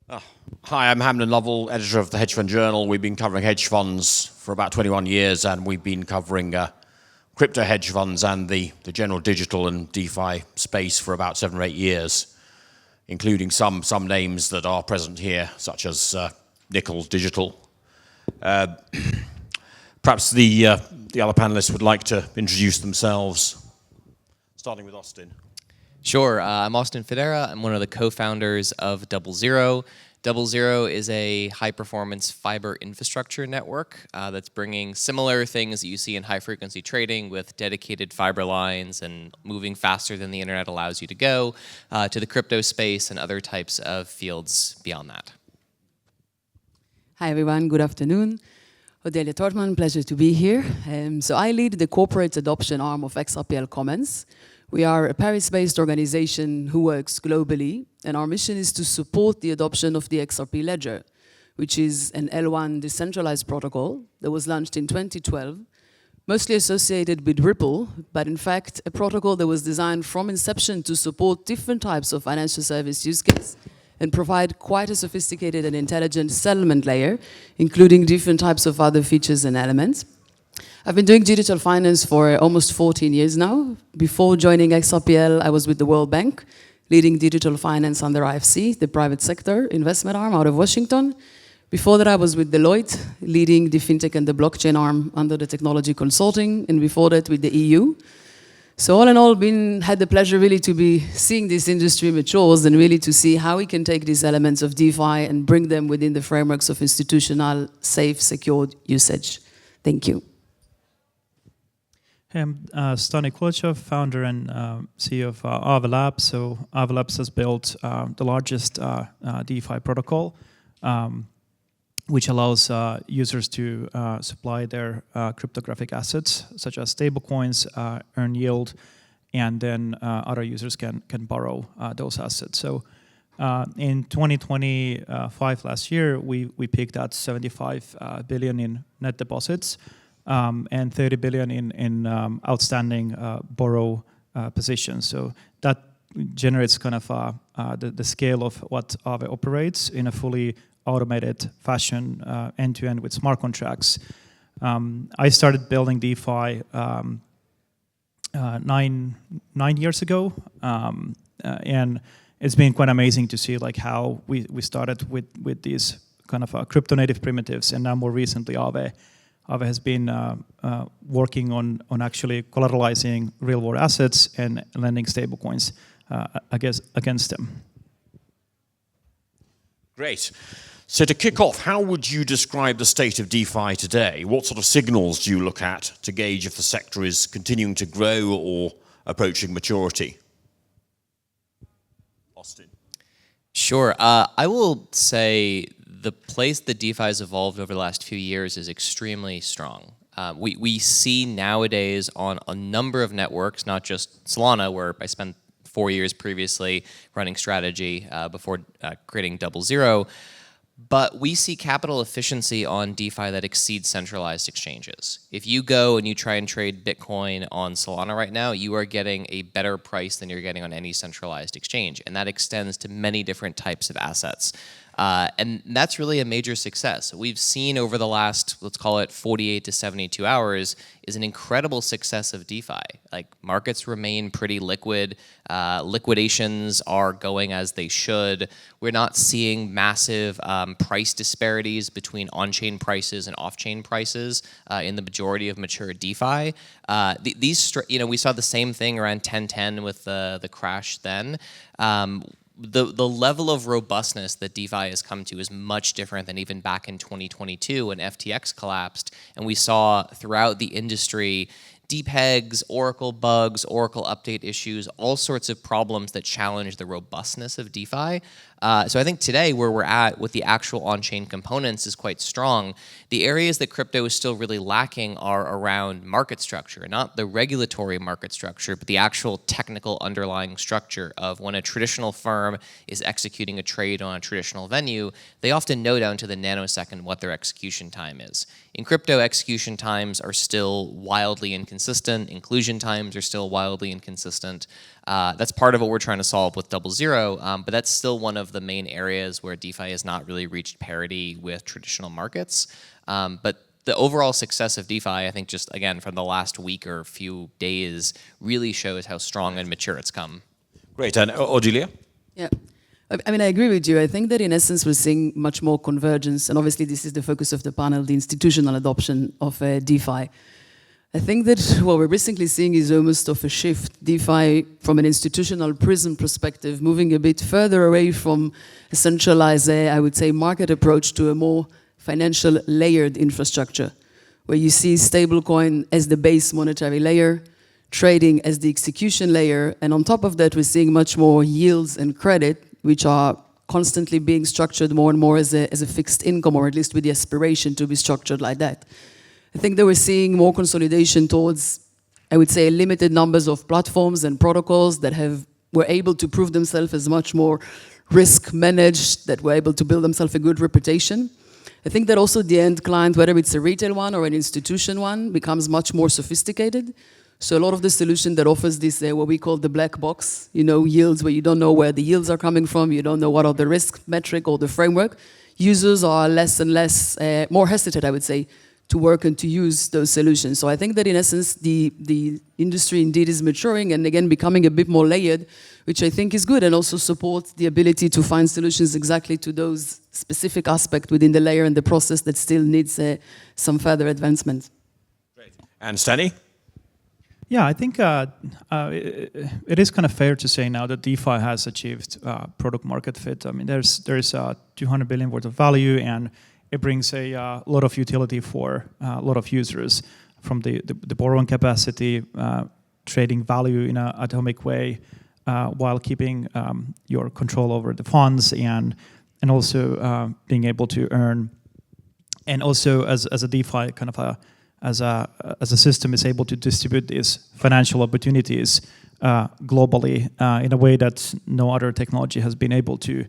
Hi, I'm Hamlin, Lovell, editor of the Hedge Fund Journal. We've been covering hedge funds for about 21 years, and we've been covering crypto hedge funds and the general digital and DeFi space for about 7 or 8 years, including some names that are present here, such as Nickel Digital. Perhaps the other panelists would like to introduce themselves, starting with Austin. Sure, I'm Austin Federa. I'm one of the co-founders of DoubleZero. DoubleZero is a high-performance fiber infrastructure network that's bringing similar things that you see in high-frequency trading with dedicated fiber lines and moving faster than the internet allows you to go to the crypto space and other types of fields beyond that. Hi, everyone. Good afternoon. Odelia Torteman, pleasure to be here. So I lead the corporate adoption arm of XRPL Commons. We are a Paris-based organization who works globally, and our mission is to support the adoption of the XRP ledger, which is an L1 decentralized protocol that was launched in 2012, mostly associated with Ripple, but in fact, a protocol that was designed from inception to support different types of financial service use cases and provide quite a sophisticated and intelligent settlement layer, including different types of other features and elements. I've been doing digital finance for almost 14 years now. Before joining XRPL, I was with the World Bank, leading digital finance under IFC, the private sector investment arm out of Washington. Before that, I was with Deloitte, leading the fintech and the blockchain arm under the technology consulting, and before that with the EU. So all in all, had the pleasure really to be seeing this industry matures and really to see how we can take these elements of DeFi and bring them within the frameworks of institutional, safe, secured usage. Thank you. I'm Stani Kulechov, founder and CEO of Aave Labs. So Aave Labs has built the largest DeFi protocol, which allows users to supply their cryptographic assets, such as stablecoins, earn yield, and then other users can borrow those assets. So in 2025, last year, we peaked at 75 billion in net deposits. And 30 billion in outstanding borrow positions. So that generates kind of the scale of what Aave operates in a fully automated fashion, end-to-end with smart contracts. I started building DeFi 9 years ago, and it's been quite amazing to see like how we started with these kind of crypto native primitives, and now more recently Aave has been working on actually collateralizing real-world assets and lending stablecoins against them. Great. So to kick off, how would you describe the state of DeFi today? What sort of signals do you look at to gauge if the sector is continuing to grow or approaching maturity? Austin. Sure. I will say the place that DeFi has evolved over the last few years is extremely strong. We see nowadays on a number of networks, not just Solana, where I spent 4 years previously running strategy before creating DoubleZero, but we see capital efficiency on DeFi that exceeds centralized exchanges. If you go and you try and trade Bitcoin on Solana right now, you are getting a better price than you're getting on any centralized exchange, and that extends to many different types of assets. And that's really a major success. We've seen over the last, let's call it 48 to 72 hours, is an incredible success of DeFi. Like, markets remain pretty liquid. Liquidations are going as they should. We're not seeing massive price disparities between on-chain prices and off-chain prices in the majority of mature DeFi. We saw the same thing around 1010 with the crash then. The level of robustness that DeFi has come to is much different than even back in 2022 when FTX collapsed, and we saw throughout the industry depegs, Oracle bugs, Oracle update issues, all sorts of problems that challenge the robustness of DeFi. So I think today where we're at with the actual on-chain components is quite strong. The areas that crypto is still really lacking are around market structure, not the regulatory market structure, but the actual technical underlying structure of when a traditional firm is executing a trade on a traditional venue, they often know down to the nanosecond what their execution time is. In crypto, execution times are still wildly inconsistent. Inclusion times are still wildly inconsistent. That's part of what we're trying to solve with DoubleZero, but that's still one of the main areas where DeFi has not really reached parity with traditional markets. But the overall success of DeFi, I think just, again, from the last week or few days, really shows how strong and mature it's come. Great. And Odelia? Yeah. I mean, I agree with you. I think that in essence, we're seeing much more convergence. And obviously, this is the focus of the panel, the institutional adoption of DeFi. I think that what we're recently seeing is almost of a shift. DeFi, from an institutional prism perspective, moving a bit further away from a centralized, I would say, market approach to a more financial layered infrastructure, where you see stablecoin as the base monetary layer, trading as the execution layer, and on top of that, we're seeing much more yields and credit, which are constantly being structured more and more as a fixed income, or at least with the aspiration to be structured like that. I think that we're seeing more consolidation towards, I would say, limited numbers of platforms and protocols that were able to prove themselves as much more risk managed, that were able to build themselves a good reputation. I think that also the end client, whether it's a retail one or an institution one, becomes much more sophisticated. So a lot of the solution that offers this, what we call the black box, yields where you don't know where the yields are coming from, you don't know what are the risk metric or the framework, users are less and less, more hesitant, I would say, to work and to use those solutions. So I think that in essence, the industry indeed is maturing and again, becoming a bit more layered, which I think is good and also supports the ability to find solutions exactly to those specific aspects within the layer and the process that still needs some further advancement. Great. And Stani? Yeah, I think it is kind of fair to say now that DeFi has achieved product market fit. I mean, there's 200 billion worth of value, and it brings a lot of utility for a lot of users, from the borrowing capacity, trading value in an atomic way, while keeping your control over the funds, and also being able to earn, and also as a DeFi kind of as a system is able to distribute these financial opportunities globally in a way that no other technology has been able to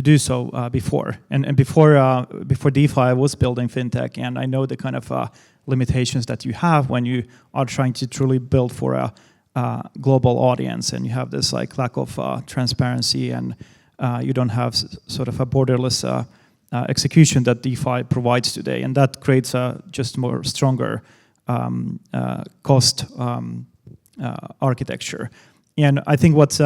do so before. And before DeFi, I was building fintech, and I know the kind of limitations that you have when you are trying to truly build for a global audience, and you have this like lack of transparency, and you don't have sort of a borderless execution that DeFi provides today, and that creates a just more stronger cost architecture. And I think what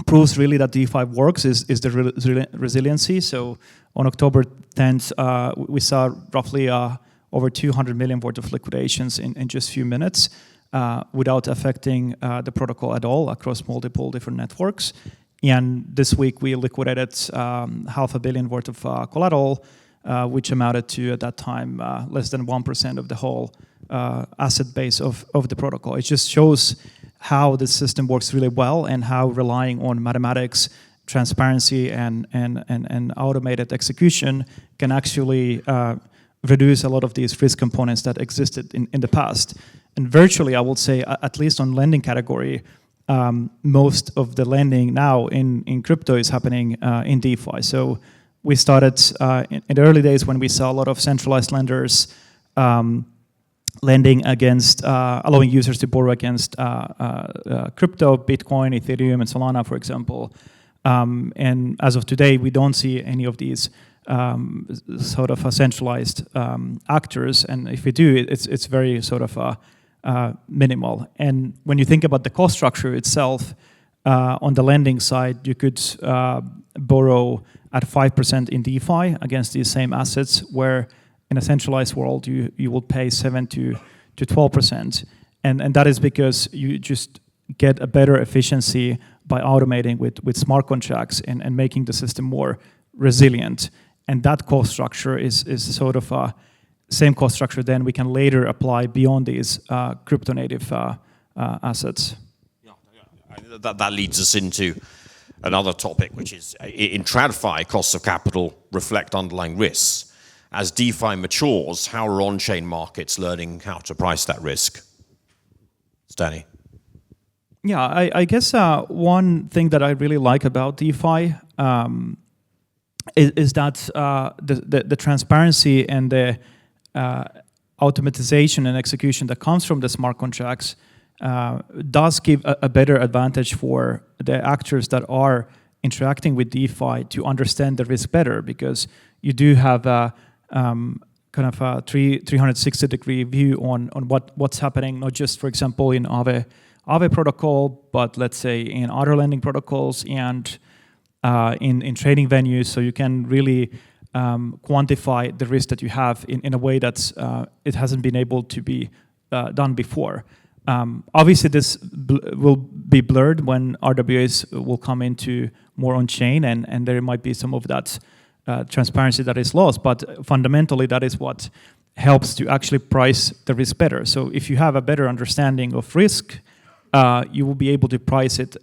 proves really that DeFi works is the resiliency. So on October 10th, we saw roughly over 200 million worth of liquidations in just a few minutes without affecting the protocol at all across multiple different networks. And this week we liquidated $500 million worth of collateral, which amounted to, at that time, less than 1% of the whole asset base of the protocol. It just shows how the system works really well, and how relying on mathematics, transparency, and automated execution can actually reduce a lot of these risk components that existed in the past. And virtually, I would say, at least on lending category, most of the lending now in crypto is happening in DeFi. So we started in the early days when we saw a lot of centralized lenders lending against, allowing users to borrow against crypto, Bitcoin, Ethereum, and Solana, for example. And as of today, we don't see any of these sort of centralized actors. And if we do, it's very sort of minimal. And when you think about the cost structure itself, on the lending side, you could borrow at 5% in DeFi against these same assets, where in a centralized world, you will pay 7 to 12%. And that is because you just get a better efficiency by automating with smart contracts and making the system more resilient. And that cost structure is sort of a same cost structure then we can later apply beyond these crypto native assets. Yeah. That leads us into another topic, which is in TradFi, costs of capital reflect underlying risks. As DeFi matures, how are on-chain markets learning how to price that risk? Stani? Yeah, I guess one thing that I really like about DeFi is that the transparency and the automatization and execution that comes from the smart contracts does give a better advantage for the actors that are interacting with DeFi to understand the risk better, because you do have a kind of a 360-degree view on what's happening, not just, for example, in Aave protocol, but let's say in other lending protocols and in trading venues, so you can really quantify the risk that you have in a way that it hasn't been able to be done before. Obviously, this will be blurred when RWAs will come into more on-chain, and there might be some of that transparency that is lost, but fundamentally that is what helps to actually price the risk better. So if you have a better understanding of risk, you will be able to price it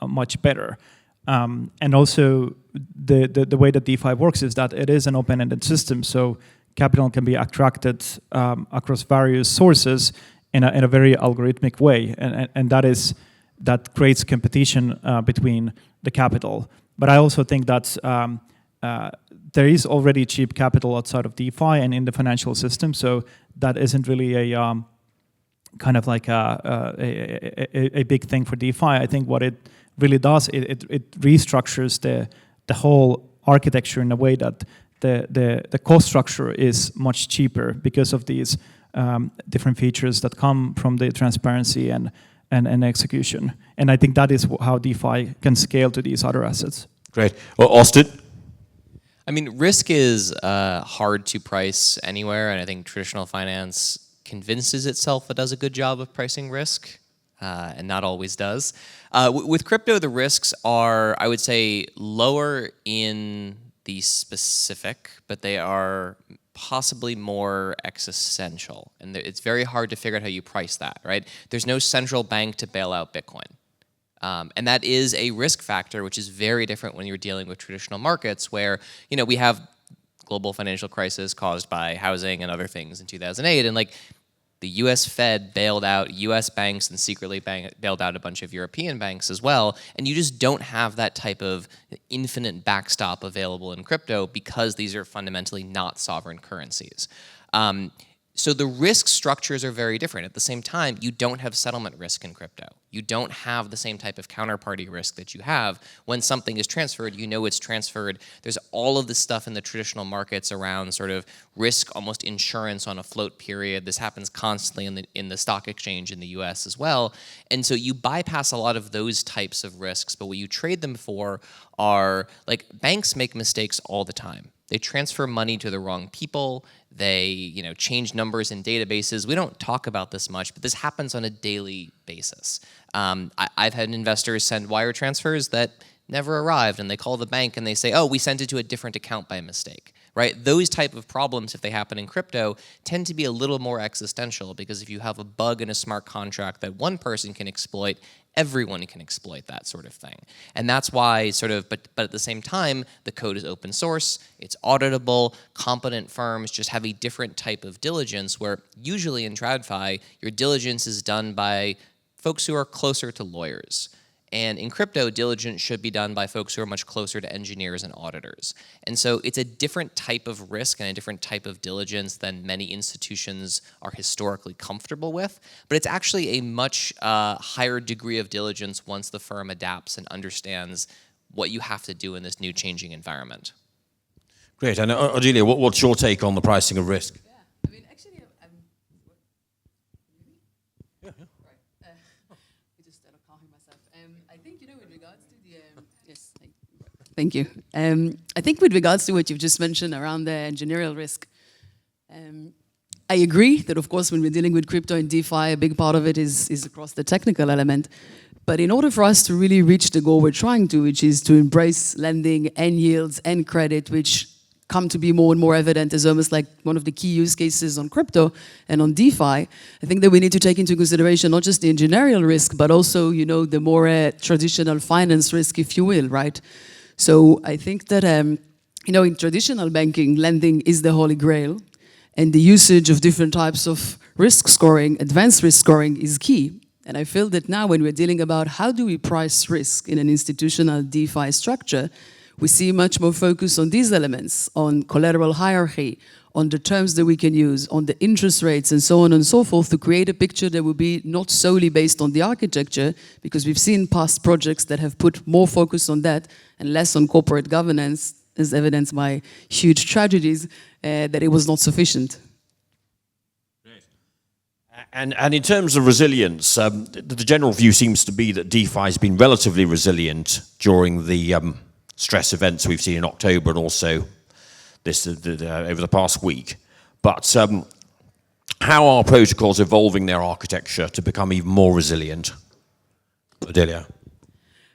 much better. And also the way that DeFi works is that it is an open-ended system, so capital can be attracted across various sources in a very algorithmic way, and that creates competition between the capital. But I also think that there is already cheap capital outside of DeFi and in the financial system, so that isn't really a kind of like a big thing for DeFi. I think what it really does, it restructures the whole architecture in a way that the cost structure is much cheaper because of these different features that come from the transparency and execution. And I think that is how DeFi can scale to these other assets. Great. Well, Austin? I mean, risk is hard to price anywhere, and I think traditional finance convinces itself it does a good job of pricing risk, and not always does. With crypto, the risks are, I would say, lower in the specific, but they are possibly more existential, and it's very hard to figure out how you price that, right? There's no central bank to bail out Bitcoin. And that is a risk factor, which is very different when you're dealing with traditional markets where, we have global financial crisis caused by housing and other things in 2008. And like the US Fed bailed out US banks and secretly bailed out a bunch of European banks as well. And you just don't have that type of infinite backstop available in crypto because these are fundamentally not sovereign currencies. So the risk structures are very different. At the same time, you don't have settlement risk in crypto. You don't have the same type of counterparty risk that you have. When something is transferred, you know it's transferred. There's all of this stuff in the traditional markets around sort of risk, almost insurance on a float period. This happens constantly in the stock exchange in the US as well. And so you bypass a lot of those types of risks, but what you trade them for are, like, banks make mistakes all the time. They transfer money to the wrong people. They, change numbers in databases. We don't talk about this much, but this happens on a daily basis. I've had investors send wire transfers that never arrived, and they call the bank and they say, oh, we sent it to a different account by mistake, right? Those type of problems, if they happen in crypto, tend to be a little more existential, because if you have a bug in a smart contract that one person can exploit, everyone can exploit that sort of thing. And that's why but at the same time, the code is open source, it's auditable, competent firms just have a different type of diligence, where usually in TradFi, your diligence is done by folks who are closer to lawyers. And in crypto, diligence should be done by folks who are much closer to engineers and auditors. And so it's a different type of risk and a different type of diligence than many institutions are historically comfortable with. But it's actually a much higher degree of diligence once the firm adapts and understands what you have to do in this new changing environment. Great. And Odelia, what's your take on the pricing of risk? Yeah, I mean, actually, I think, with regards to the, yes, thank you. I think with regards to what you've just mentioned around the engineering risk, I agree that, of course, when we're dealing with crypto and DeFi, a big part of it is across the technical element. But in order for us to really reach the goal we're trying to, which is to embrace lending and yields and credit, which come to be more and more evident as almost like one of the key use cases on crypto and on DeFi, I think that we need to take into consideration not just the engineering risk, but also, the more traditional finance risk, if you will, right? So I think that, in traditional banking, lending is the holy grail, and the usage of different types of risk scoring, advanced risk scoring, is key. And I feel that now when we're dealing about how do we price risk in an institutional DeFi structure, we see much more focus on these elements, on collateral hierarchy, on the terms that we can use, on the interest rates and so on and so forth, to create a picture that will be not solely based on the architecture, because we've seen past projects that have put more focus on that and less on corporate governance, as evidenced by huge tragedies, that it was not sufficient. And in terms of resilience, the general view seems to be that DeFi has been relatively resilient during the stress events we've seen in October and also this over the past week. But how are protocols evolving their architecture to become even more resilient? Odelia.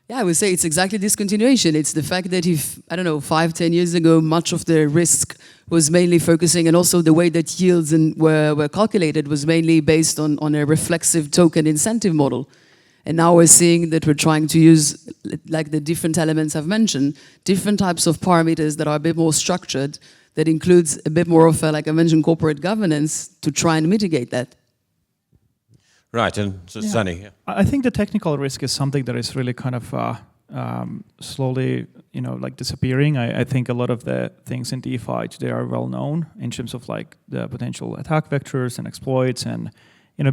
Yeah, I would say it's exactly this continuation. It's the fact that if, I don't know, 5, 10 years ago, much of the risk was mainly focusing, and also the way that yields were calculated was mainly based on a reflexive token incentive model. And now we're seeing that we're trying to use, like the different elements I've mentioned, different types of parameters that are a bit more structured, that includes a bit more of, like I mentioned, corporate governance to try and mitigate that. Right, and so Stani. Yeah. I think the technical risk is something that is really kind of slowly, like disappearing. I think a lot of the things in DeFi today are well known in terms of like the potential attack vectors and exploits, and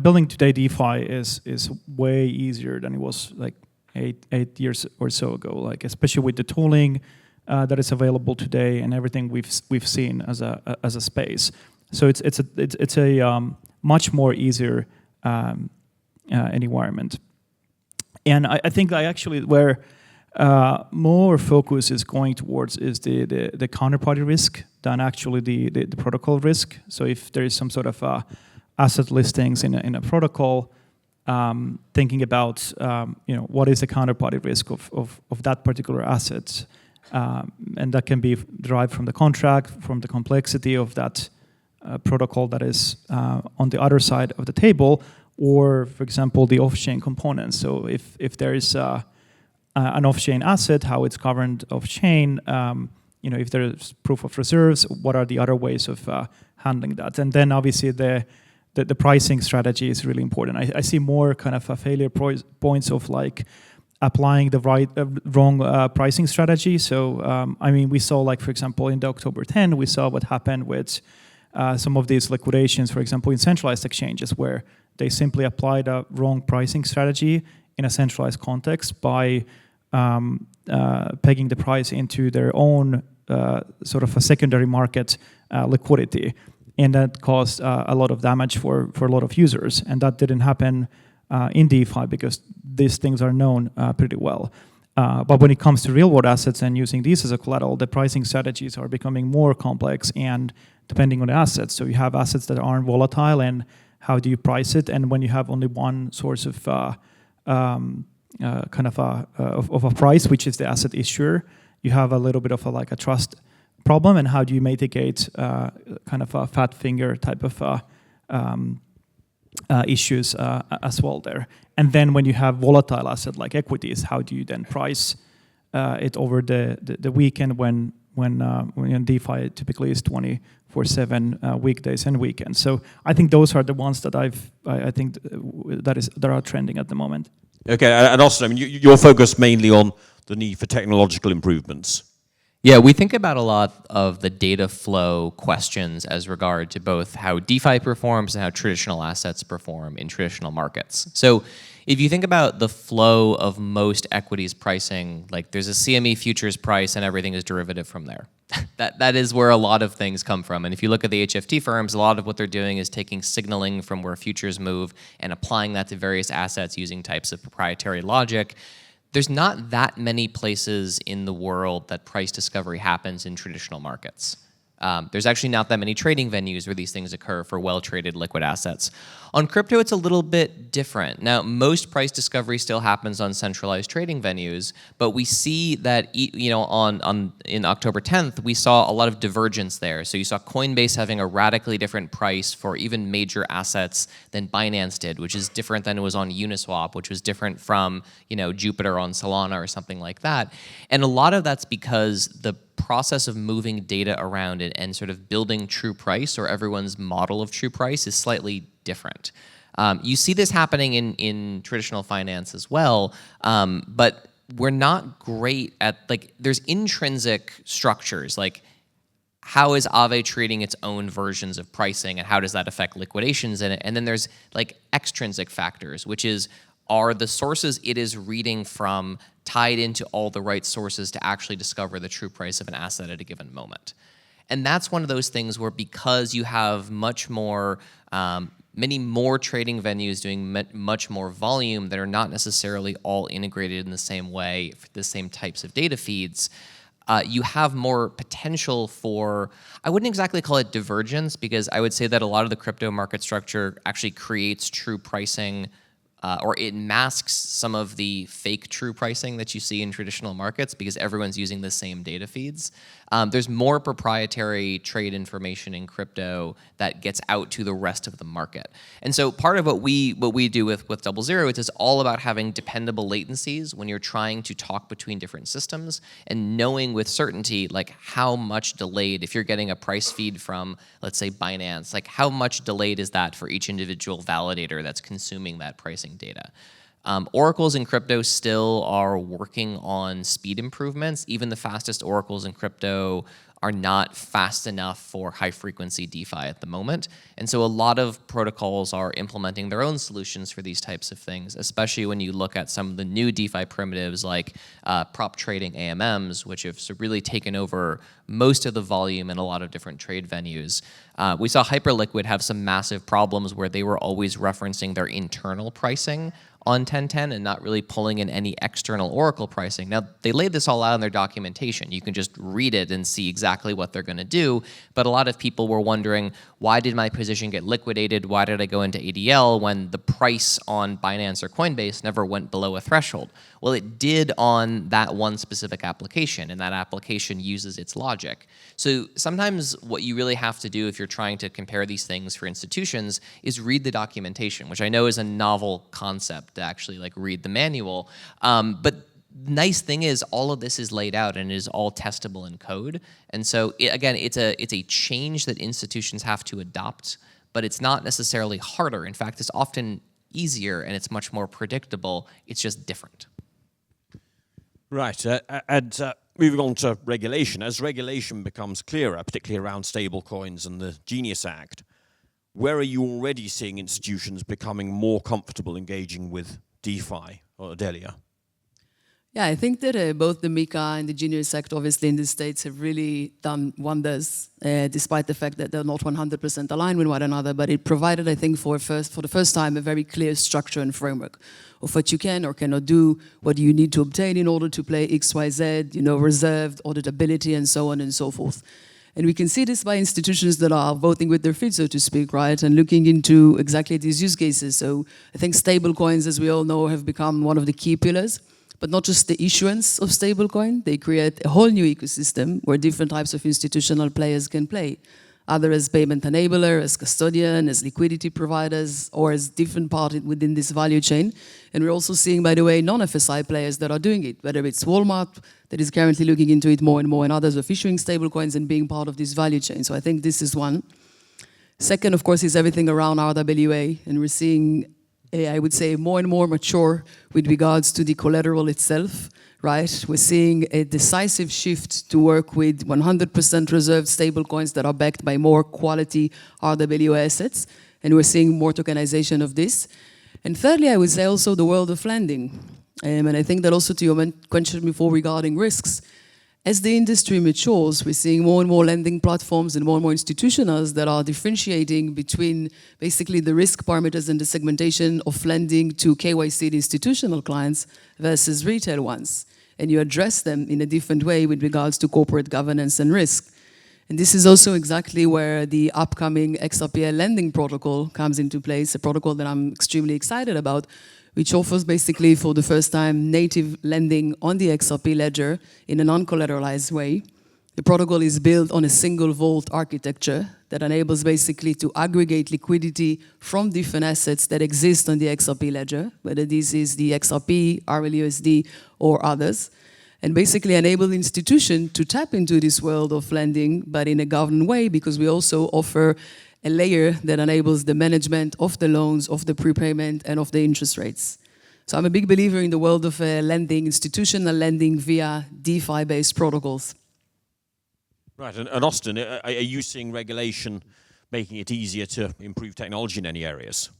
building today DeFi is way easier than it was like eight years or so ago. Like especially with the tooling that is available today and everything we've seen as a space. So it's a much more easier environment. And I think where more focus is going towards is the counterparty risk than actually the protocol risk. So if there is some sort of asset listings in a protocol, thinking about what is the counterparty risk of that particular asset, and that can be derived from the contract, from the complexity of that protocol that is on the other side of the table, or for example the off-chain components. So if there is an off-chain asset, how it's governed off-chain, if there is proof of reserves, what are the other ways of handling that? And then obviously the pricing strategy is really important. I see more kind of failure points of like applying the wrong pricing strategy. So we saw, like for example in the October 10, we saw what happened with some of these liquidations, for example, in centralized exchanges, where they simply applied a wrong pricing strategy in a centralized context by pegging the price into their own sort of a secondary market liquidity. And that caused a lot of damage for a lot of users. And that didn't happen in DeFi because these things are known pretty well. But when it comes to real-world assets and using these as a collateral, the pricing strategies are becoming more complex and depending on the assets. So you have assets that aren't volatile, and how do you price it? And when you have only one source of kind of a price, which is the asset issuer, you have a little bit of a trust problem. And how do you mitigate kind of a fat finger type of issues as well there? And then when you have volatile asset like equities, how do you then price it over the weekend when DeFi typically is 24/7 weekdays and weekends? So I think those are the ones that I think that are trending at the moment. Okay, and also, you're focused mainly on the need for technological improvements. Yeah, we think about a lot of the data flow questions as regard to both how DeFi performs and how traditional assets perform in traditional markets. So if you think about the flow of most equities pricing, like there's a CME futures price and everything is derivative from there. That is where a lot of things come from. And if you look at the HFT firms, a lot of what they're doing is taking signaling from where futures move and applying that to various assets using types of proprietary logic. There's not that many places in the world that price discovery happens in traditional markets. There's actually not that many trading venues where these things occur for well-traded liquid assets. On crypto, it's a little bit different. Now, most price discovery still happens on centralized trading venues, but we see that in October 10th, we saw a lot of divergence there. So you saw Coinbase having a radically different price for even major assets than Binance did, which is different than it was on Uniswap, which was different from Jupiter on Solana or something like that. And a lot of that's because the process of moving data around it and sort of building true price, or everyone's model of true price, is slightly different. You see this happening in traditional finance as well, but we're not great at, there's intrinsic structures. Like how is Aave treating its own versions of pricing, and how does that affect liquidations in it? And then there's like extrinsic factors, which is, are the sources it is reading from tied into all the right sources to actually discover the true price of an asset at a given moment? And that's one of those things where, because you have much more, many more trading venues doing much more volume that are not necessarily all integrated in the same way for the same types of data feeds, you have more potential for, I wouldn't exactly call it divergence, because I would say that a lot of the crypto market structure actually creates true pricing, or it masks some of the fake true pricing that you see in traditional markets, because everyone's using the same data feeds. There's more proprietary trade information in crypto that gets out to the rest of the market. And so part of what we do with DoubleZero, it's all about having dependable latencies when you're trying to talk between different systems, and knowing with certainty like how much delayed, if you're getting a price feed from, let's say, Binance, like how much delayed is that for each individual validator that's consuming that pricing data. Oracles in crypto still are working on speed improvements. Even the fastest oracles in crypto are not fast enough for high-frequency DeFi at the moment. And so a lot of protocols are implementing their own solutions for these types of things, especially when you look at some of the new DeFi primitives like prop trading AMMs, which have really taken over most of the volume in a lot of different trade venues. We saw Hyperliquid have some massive problems where they were always referencing their internal pricing on 1010 and not really pulling in any external Oracle pricing. Now, they laid this all out in their documentation. You can just read it and see exactly what they're going to do, but a lot of people were wondering, why did my position get liquidated? Why did I go into ADL when the price on Binance or Coinbase never went below a threshold? Well, it did on that one specific application, and that application uses its logic. So sometimes what you really have to do if you're trying to compare these things for institutions is read the documentation, which I know is a novel concept to actually like read the manual. But nice thing is all of this is laid out and is all testable in code. And so again, it's a change that institutions have to adopt, but it's not necessarily harder. In fact, it's often easier and it's much more predictable. It's just different. Right, and moving on to regulation. As regulation becomes clearer, particularly around stablecoins and the Genius Act, where are you already seeing institutions becoming more comfortable engaging with DeFi or Odelia? Yeah, I think that both the MiCA and the Genius Act, obviously in the States, have really done wonders, despite the fact that they're not 100% aligned with one another. But it provided, I think, for the first time, a very clear structure and framework of what you can or cannot do, what you need to obtain in order to play X, Y, Z, reserved, auditability, and so on and so forth. And we can see this by institutions that are voting with their feet, so to speak, right, and looking into exactly these use cases. So I think stablecoins, as we all know, have become one of the key pillars. But not just the issuance of stablecoin, they create a whole new ecosystem where different types of institutional players can play, either as payment enabler, as custodian, as liquidity providers, or as different parties within this value chain. And we're also seeing, by the way, non-FSI players that are doing it, whether it's Walmart, that is currently looking into it more and more, and others of issuing stablecoins and being part of this value chain. So I think this is one. Second, of course, is everything around RWA, and we're seeing I would say more and more mature with regards to the collateral itself, right? We're seeing a decisive shift to work with 100% reserved stablecoins that are backed by more quality RWA assets, and we're seeing more tokenization of this. And thirdly, I would say also the world of lending. And I think that also to your question before regarding risks, as the industry matures, we're seeing more and more lending platforms and more institutionals that are differentiating between basically the risk parameters and the segmentation of lending to KYC institutional clients versus retail ones. And you address them in a different way with regards to corporate governance and risk. And this is also exactly where the upcoming XRPL lending protocol comes into place, a protocol that I'm extremely excited about, which offers basically for the first time native lending on the XRP ledger in a non-collateralized way. The protocol is built on a single vault architecture that enables basically to aggregate liquidity from different assets that exist on the XRP ledger, whether this is the XRP, RLUSD, or others, and basically enable the institution to tap into this world of lending, but in a governed way, because we also offer a layer that enables the management of the loans, of the prepayment, and of the interest rates. So I'm a big believer in the world of lending, institutional lending via DeFi-based protocols. Right, and Austin, are you seeing regulation making it easier to improve technology in any areas?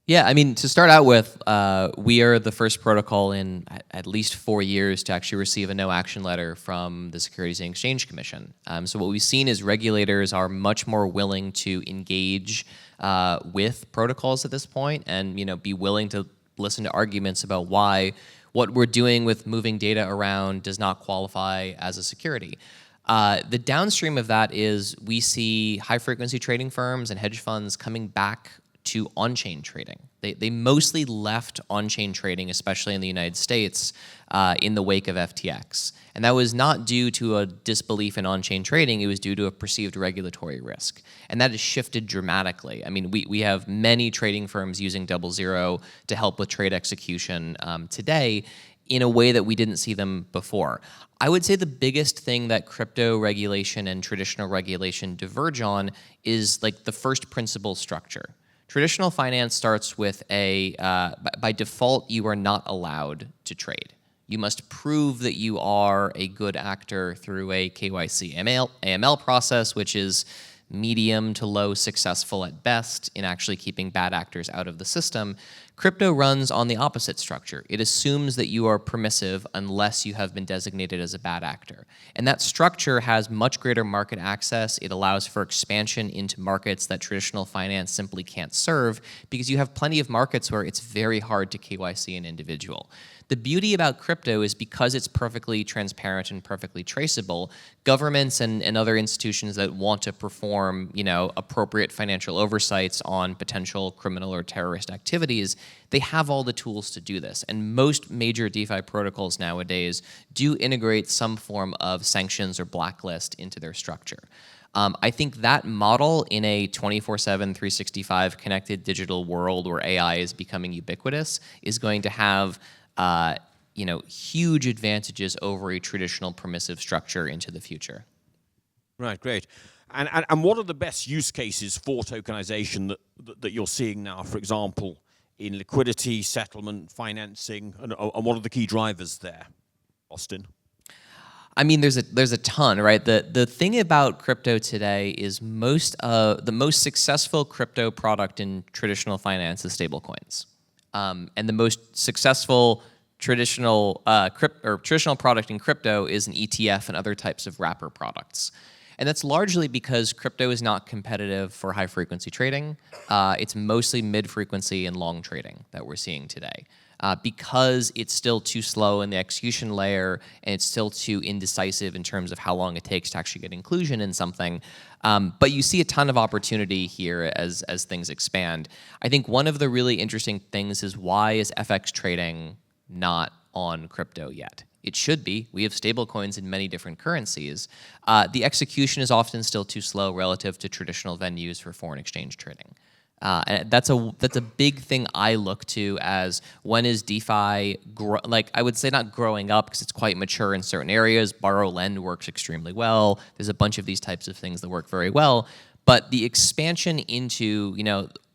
Yeah, I mean, to start out with, we are the first protocol in at least 4 years to actually receive a no-action letter from the Securities and Exchange Commission. So what we've seen is regulators are much more willing to engage with protocols at this point, and be willing to listen to arguments about why what we're doing with moving data around does not qualify as a security. The downstream of that is we see high-frequency trading firms and hedge funds coming back to on-chain trading. They mostly left on-chain trading, especially in the United States, in the wake of FTX. And that was not due to a disbelief in on-chain trading, it was due to a perceived regulatory risk. And that has shifted dramatically. I mean, we have many trading firms using DoubleZero to help with trade execution today in a way that we didn't see them before. I would say the biggest thing that crypto regulation and traditional regulation diverge on is like the first principle structure. Traditional finance starts with by default, you are not allowed to trade. You must prove that you are a good actor through a KYC AML process, which is medium to low successful at best in actually keeping bad actors out of the system. Crypto runs on the opposite structure. It assumes that you are permissive unless you have been designated as a bad actor. And that structure has much greater market access. It allows for expansion into markets that traditional finance simply can't serve because you have plenty of markets where it's very hard to KYC an individual. The beauty about crypto is because it's perfectly transparent and perfectly traceable, governments and other institutions that want to perform, appropriate financial oversights on potential criminal or terrorist activities, they have all the tools to do this. And most major DeFi protocols nowadays do integrate some form of sanctions or blacklist into their structure. I think that model in a 24/7, 365 connected digital world where AI is becoming ubiquitous is going to have huge advantages over a traditional permissive structure into the future. Right, great. And what are the best use cases for tokenization that you're seeing now, for example, in liquidity, settlement, financing, and what are the key drivers there, Austin? I mean, there's a ton, right? The thing about crypto today is the most successful crypto product in traditional finance is stablecoins. And the most successful traditional product in crypto is an ETF and other types of wrapper products. And that's largely because crypto is not competitive for high-frequency trading. It's mostly mid-frequency and long trading that we're seeing today. Because it's still too slow in the execution layer and it's still too indecisive in terms of how long it takes to actually get inclusion in something. But you see a ton of opportunity here as things expand. I think one of the really interesting things is why is FX trading not on crypto yet? It should be. We have stablecoins in many different currencies. The execution is often still too slow relative to traditional venues for foreign exchange trading. And that's a big thing I look to as when is DeFi, I would say not growing up because it's quite mature in certain areas. Borrow lend works extremely well. There's a bunch of these types of things that work very well. But the expansion into,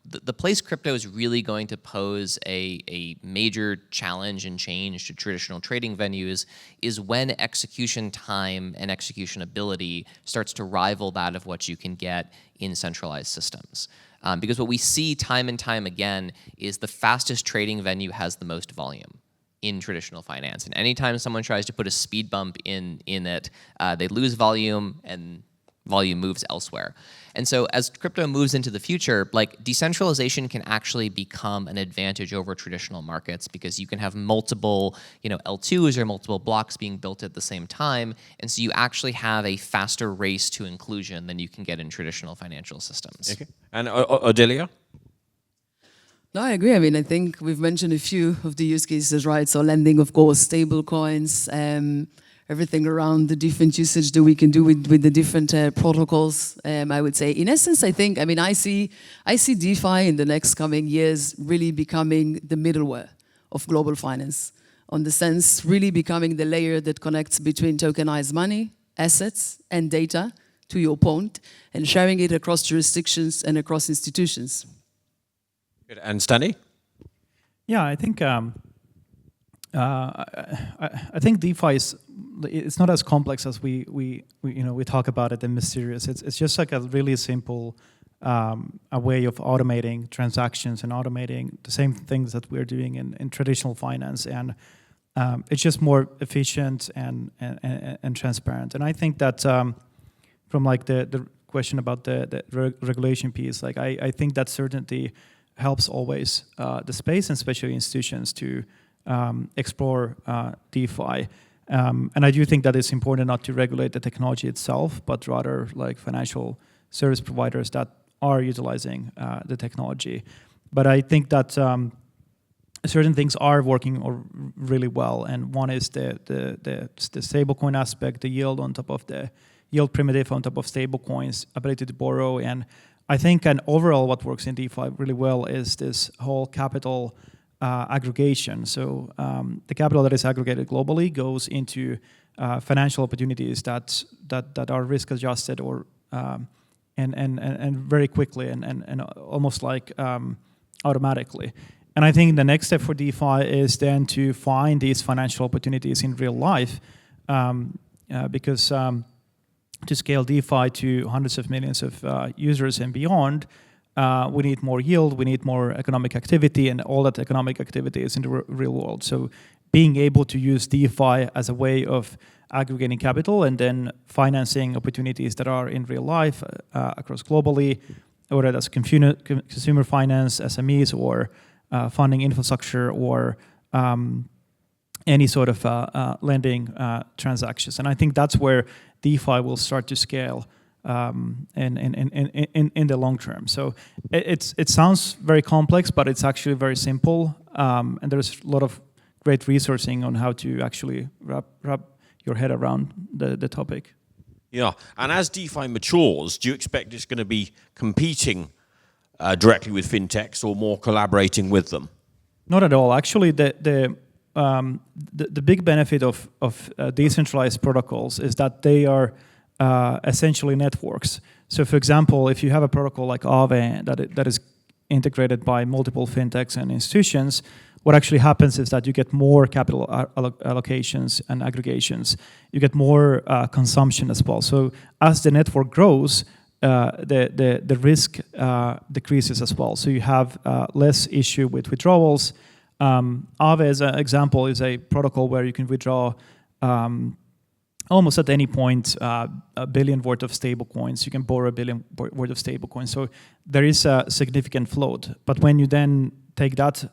the place crypto is really going to pose a major challenge and change to traditional trading venues is when execution time and execution ability starts to rival that of what you can get in centralized systems. Because what we see time and time again is the fastest trading venue has the most volume in traditional finance. And anytime someone tries to put a speed bump in it, they lose volume and volume moves elsewhere. And so as crypto moves into the future, decentralization can actually become an advantage over traditional markets because you can have multiple, L2s or multiple blocks being built at the same time. And so you actually have a faster race to inclusion than you can get in traditional financial systems. Okay. And Odelia? No, I agree. I mean, I think we've mentioned a few of the use cases, right? So lending, of course, stable coins, everything around the different usage that we can do with the different protocols. I would say, in essence, I see DeFi in the next coming years really becoming the middleware of global finance, on the sense really becoming the layer that connects between tokenized money, assets, and data, to your point, and sharing it across jurisdictions and across institutions. Good. And Stani? Yeah, I think I think DeFi it's not as complex as we talk about it and mysterious. It's just like a really simple a way of automating transactions and automating the same things that we're doing in traditional finance, and it's just more efficient and transparent. And I think that from like the question about the regulation piece, like I think that certainty helps always the space, and especially institutions, to explore DeFi. And I do think that it's important not to regulate the technology itself, but rather like financial service providers that are utilizing the technology. But I think that certain things are working really well, and one is the stablecoin aspect, the yield on top of the yield primitive on top of stablecoins, ability to borrow. And I think, and overall what works in DeFi really well is this whole capital aggregation. So the capital that is aggregated globally goes into financial opportunities that are risk adjusted or and very quickly and almost like automatically. And I think the next step for DeFi is then to find these financial opportunities in real life, because to scale DeFi to hundreds of millions of users and beyond, we need more yield, we need more economic activity, and all that economic activity is in the real world. So being able to use DeFi as a way of aggregating capital and then financing opportunities that are in real life across globally, whether that's consumer finance, SMEs, or funding infrastructure, or any sort of lending transactions. And I think that's where DeFi will start to scale in the long term. So it sounds very complex, but it's actually very simple. And there's a lot of great resourcing on how to actually wrap your head around the topic. Yeah, and as DeFi matures, do you expect it's going to be competing directly with fintechs or more collaborating with them? Not at all. Actually, the big benefit of decentralized protocols is that they are essentially networks. So, for example, if you have a protocol like Aave that is integrated by multiple fintechs and institutions, what actually happens is that you get more capital allocations and aggregations. You get more consumption as well. So, as the network grows, the risk decreases as well. So you have less issue with withdrawals. Aave, as an example, is a protocol where you can withdraw almost at any point $1 billion worth of stable coins. You can borrow $1 billion worth of stable coins. So there is a significant float. But when you then take that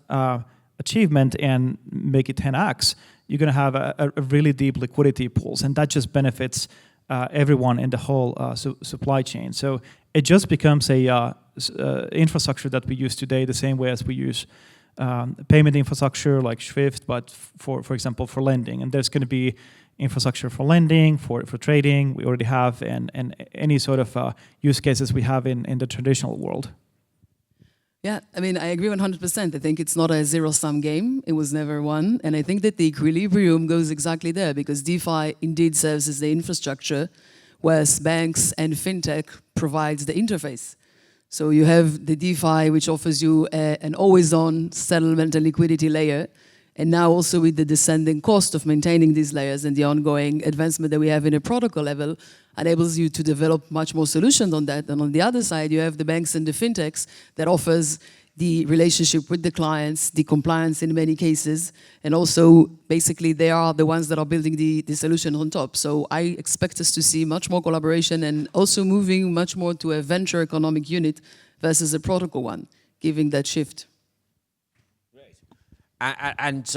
achievement and make it 10x, you're going to have a really deep liquidity pools, and that just benefits everyone in the whole supply chain. So it just becomes a infrastructure that we use today, the same way as we use payment infrastructure like Swift, but for example for lending. And there's going to be infrastructure for lending, for trading. We already have, and any sort of use cases we have in the traditional world. Yeah, I mean, I agree 100%. I think it's not a zero-sum game. It was never one. And I think that the equilibrium goes exactly there, because DeFi indeed serves as the infrastructure, whereas banks and fintech provides the interface. So you have the DeFi, which offers you an always-on settlement and liquidity layer. And now also with the descending cost of maintaining these layers and the ongoing advancement that we have in a protocol level, enables you to develop much more solutions on that. And on the other side, you have the banks and the fintechs that offers the relationship with the clients, the compliance in many cases, and also basically they are the ones that are building the solution on top. So I expect us to see much more collaboration and also moving much more to a venture economic unit versus a protocol one, giving that shift. And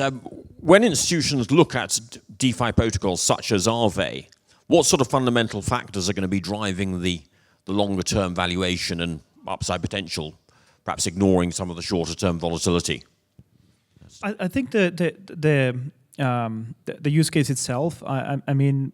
when institutions look at DeFi protocols such as Aave, what sort of fundamental factors are going to be driving the longer-term valuation and upside potential, perhaps ignoring some of the shorter-term volatility? I think the use case itself, I mean,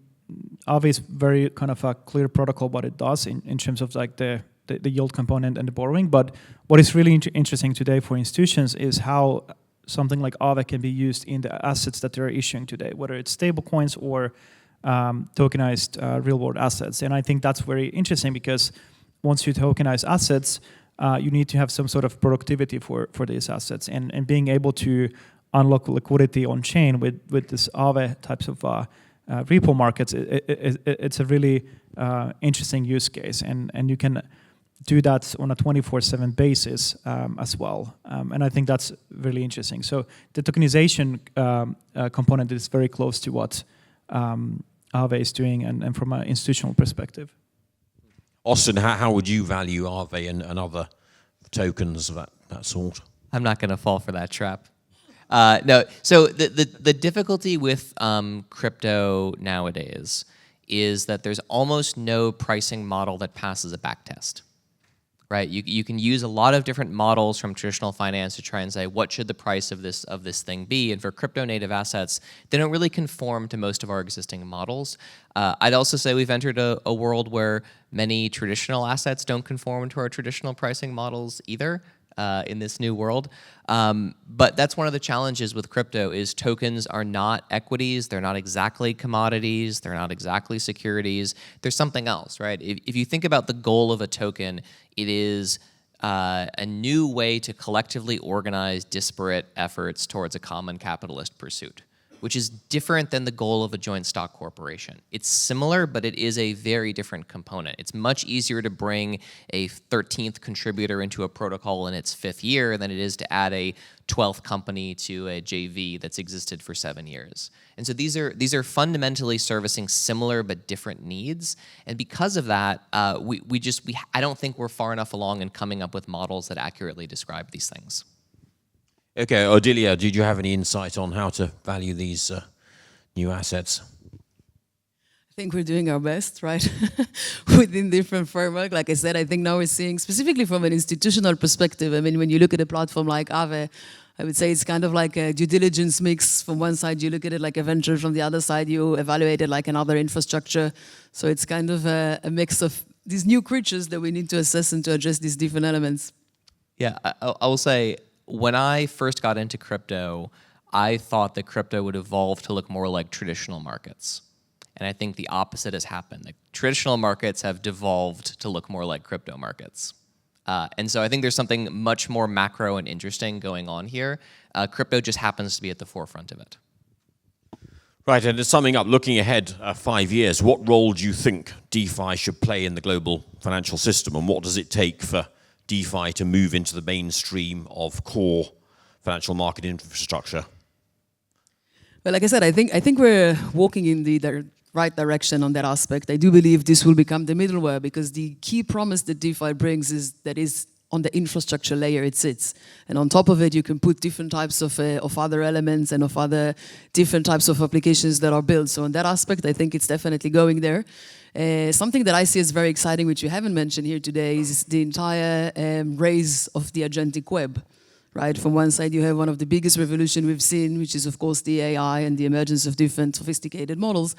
Aave is very kind of a clear protocol what it does in terms of like the yield component and the borrowing. But what is really interesting today for institutions is how something like Aave can be used in the assets that they're issuing today, whether it's stablecoins or tokenized real-world assets. And I think that's very interesting, because once you tokenize assets, you need to have some sort of productivity for these assets. And being able to unlock liquidity on chain with this Aave types of repo markets, it's a really interesting use case, and you can do that on a 24/7 basis as well, and I think that's really interesting. So the tokenization component is very close to what Aave is doing, and from an institutional perspective. Austin, how would you value Aave and other tokens of that sort? I'm not going to fall for that trap. No, so the difficulty with crypto nowadays is that there's almost no pricing model that passes a back test, right? You can use a lot of different models from traditional finance to try and say, what should the price of this thing be? And for crypto native assets, they don't really conform to most of our existing models. I'd also say we've entered a world where many traditional assets don't conform to our traditional pricing models either. In this new world. But that's one of the challenges with crypto is tokens are not equities, they're not exactly commodities, they're not exactly securities, there's something else, right? If you think about the goal of a token, it is a new way to collectively organize disparate efforts towards a common capitalist pursuit, which is different than the goal of a joint stock corporation. It's similar, but it is a very different component. It's much easier to bring a 13th contributor into a protocol in its 5th year than it is to add a 12th company to a JV that's existed for 7 years. And so these are fundamentally servicing similar but different needs. And because of that, I don't think we're far enough along in coming up with models that accurately describe these things. Okay, Odelia, did you have any insight on how to value these new assets? I think we're doing our best, right? Within different framework. Like I said, I think now we're seeing, specifically from an institutional perspective, I mean, when you look at a platform like Aave, I would say it's kind of like a due diligence mix. From one side, you look at it like a venture. From the other side, you evaluate it like another infrastructure. So it's kind of a mix of these new creatures that we need to assess and to address these different elements. Yeah, I will say, when I first got into crypto, I thought that crypto would evolve to look more like traditional markets. And I think the opposite has happened. The traditional markets have devolved to look more like crypto markets. And so I think there's something much more macro and interesting going on here. Crypto just happens to be at the forefront of it. Right, and summing up, looking ahead 5 years, what role do you think DeFi should play in the global financial system, and what does it take for DeFi to move into the mainstream of core financial market infrastructure? Well, like I said, I think we're walking in the right direction on that aspect. I do believe this will become the middleware, because the key promise that DeFi brings is that is on the infrastructure layer it sits. And on top of it, you can put different types of other elements and of other different types of applications that are built. So in that aspect, I think it's definitely going there. Something that I see as very exciting, which you haven't mentioned here today, is the entire rise of the agentic web. Right? From one side, you have one of the biggest revolutions we've seen, which is, of course, the AI and the emergence of different sophisticated models.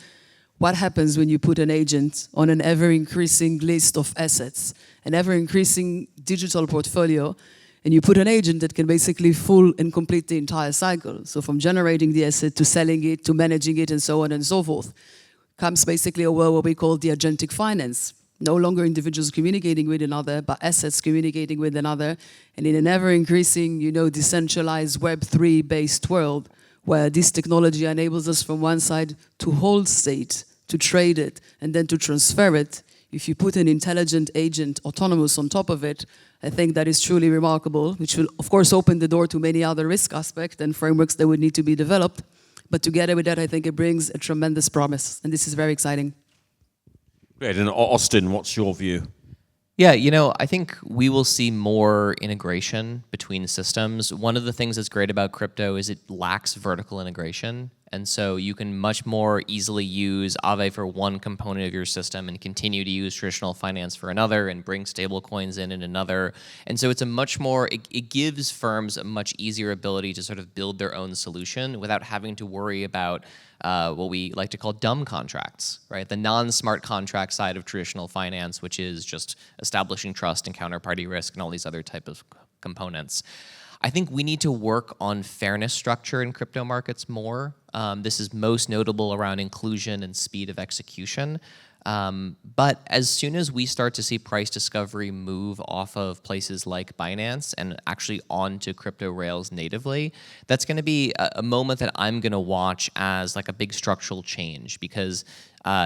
What happens when you put an agent on an ever-increasing list of assets, an ever-increasing digital portfolio, and you put an agent that can basically full and complete the entire cycle? So from generating the asset to selling it to managing it and so on and so forth, comes basically a world what we call the agentic finance. No longer individuals communicating with another, but assets communicating with another. And in an ever-increasing, decentralized Web3 based world, where this technology enables us from one side to hold state, to trade it, and then to transfer it. If you put an intelligent agent, autonomous, on top of it, I think that is truly remarkable, which will, of course, open the door to many other risk aspects and frameworks that would need to be developed. But together with that, I think it brings a tremendous promise, and this is very exciting. Great. And Austin, what's your view? Yeah, I think we will see more integration between systems. One of the things that's great about crypto is it lacks vertical integration. And so you can much more easily use Aave for one component of your system and continue to use traditional finance for another and bring stablecoins in another. And so it's a much more, it gives firms a much easier ability to sort of build their own solution without having to worry about what we like to call dumb contracts, right? The non-smart contract side of traditional finance, which is just establishing trust and counterparty risk and all these other type of components. I think we need to work on fairness structure in crypto markets more. This is most notable around inclusion and speed of execution. But as soon as we start to see price discovery move off of places like Binance and actually onto crypto rails natively, that's going to be a moment that I'm going to watch as like a big structural change, because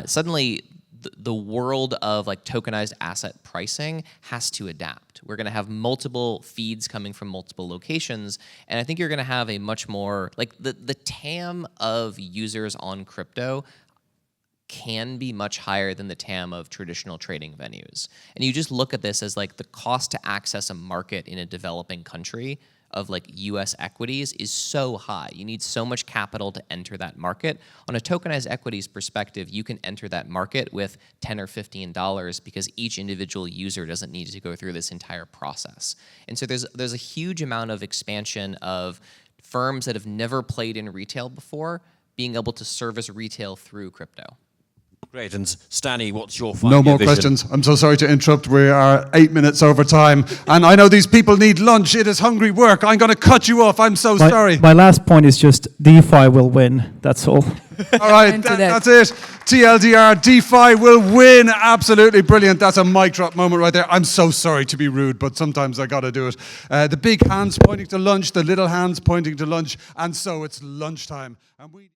suddenly the world of like tokenized asset pricing has to adapt. We're going to have multiple feeds coming from multiple locations, and I think you're going to have a much more, like the TAM of users on crypto can be much higher than the TAM of traditional trading venues. And you just look at this as like the cost to access a market in a developing country of like US equities is so high. You need so much capital to enter that market. On a tokenized equities perspective, you can enter that market with $10 or $15 because each individual user doesn't need to go through this entire process. And so there's a huge amount of expansion of firms that have never played in retail before being able to service retail through crypto. Great. And Stani, what's your final No more vision? questions. I'm so sorry to interrupt. We are 8 minutes over time. And I know these people need lunch. It is hungry work. I'm going to cut you off. I'm so sorry. My last point is just DeFi will win. That's all. All right, that's it. TLDR, DeFi will win. Absolutely brilliant. That's a mic drop moment right there. I'm so sorry to be rude, but sometimes I got to do it. The big hands pointing to lunch, the little hands pointing to lunch. And so it's lunchtime. And we